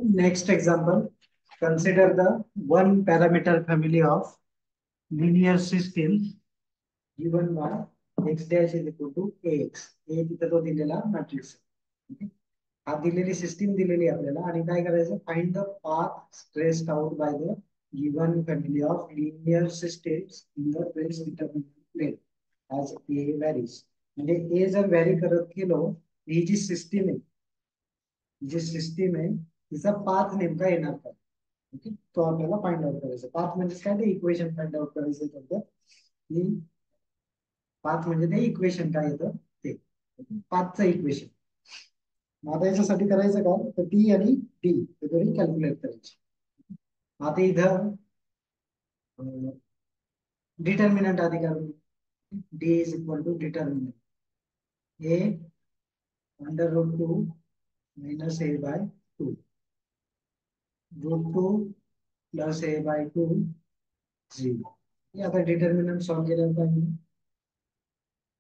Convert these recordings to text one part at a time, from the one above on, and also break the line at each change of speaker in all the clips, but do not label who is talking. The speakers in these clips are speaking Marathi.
Next example, consider the one parameter family of linear systems given by x dash is equal to ax. A तिथं तो दिलेला मॅट्रिक्स. हा दिलेली सिस्टीम दिलेली आपल्याला आणि काय करायचं, find the path stressed out by the given family of linear systems in the trace determinant plane as A varies. म्हणजे ए जर व्हॅरी करत गेलो, ही जी सिस्टीम आहे तिचा पाथ नेमका येणार काय. ओके, तो आपल्याला फाइंड आउट करायचा. पाथ म्हणजे काय, ते इक्वेशन फाइंड आउट करायचं थोडक्यात. की पाथ म्हणजे ते इक्वेशन काय येतं ते, पाथचं इक्वेशन. आता याच्यासाठी करायचं काय, तर टी आणि डी हे दोन्ही कॅल्क्युलेट करायचे. आता इथं डिटर्मिनंट आधी काढून, D is equal to determinant A under root two minus A by two, root two plus A by two 0. आता डिटर्मिनंट सॉल्व केल्यावर काय,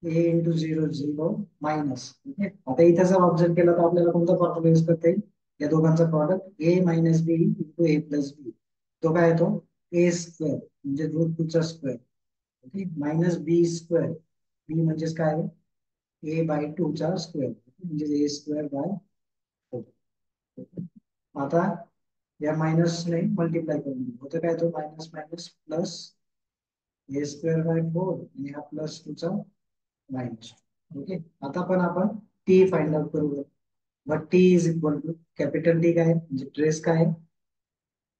A into zero zero minus. आता इथे जर ऑब्झर्व केलं तर आपल्याला कोणता फॉर्म्युला यूज करता येईल, या दोघांचा प्रॉडक्ट ए मायनस बी इंटू ए प्लस बी. तो काय येतो, ए स्क्वेअर म्हणजे रूट टू चा स्क्वेअर. ओके, मायनस बी स्क्वेअर, बी म्हणजेच काय, ए बाय टू चा स्क्वेअर म्हणजे ए स्क्वेअर बाय 4. आता या मायनस ने मल्टिप्लाय करून होतं काय, तो minus minus plus A square by 4 आणि हा प्लस 2 चा मायनस. ओके, आता पण आपण टी फाइंड आउट करू. मग T is equal to capital T काय म्हणजे ट्रेस काय,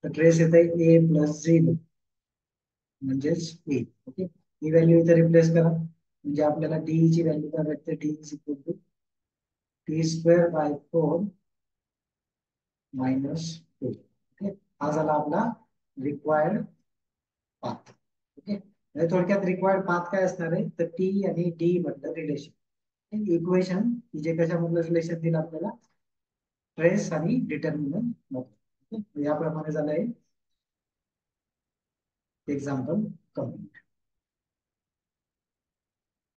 तर ट्रेस येत आहे ए प्लस झिरो म्हणजेच ए. ओके, ही व्हॅल्यू इथे रिप्लेस करा म्हणजे आपल्याला डी ची व्हॅल्यू काय भेटते, D is equal to T square by 4 minus 2. Okay, हा झाला आपला रिक्वायर्ड पाथ. ओके, म्हणजे थोडक्यात रिक्वायर्ड पाथ काय असणार आहे, तर टी आणि डी मधलं रिलेशन इक्वेशन, जे कशामधलं रिलेशन दिलं आपल्याला, ट्रेस आणि डिटर्मिनंट मध्ये. याप्रमाणे झालंय एक्झाम्पल कम्प्लीट.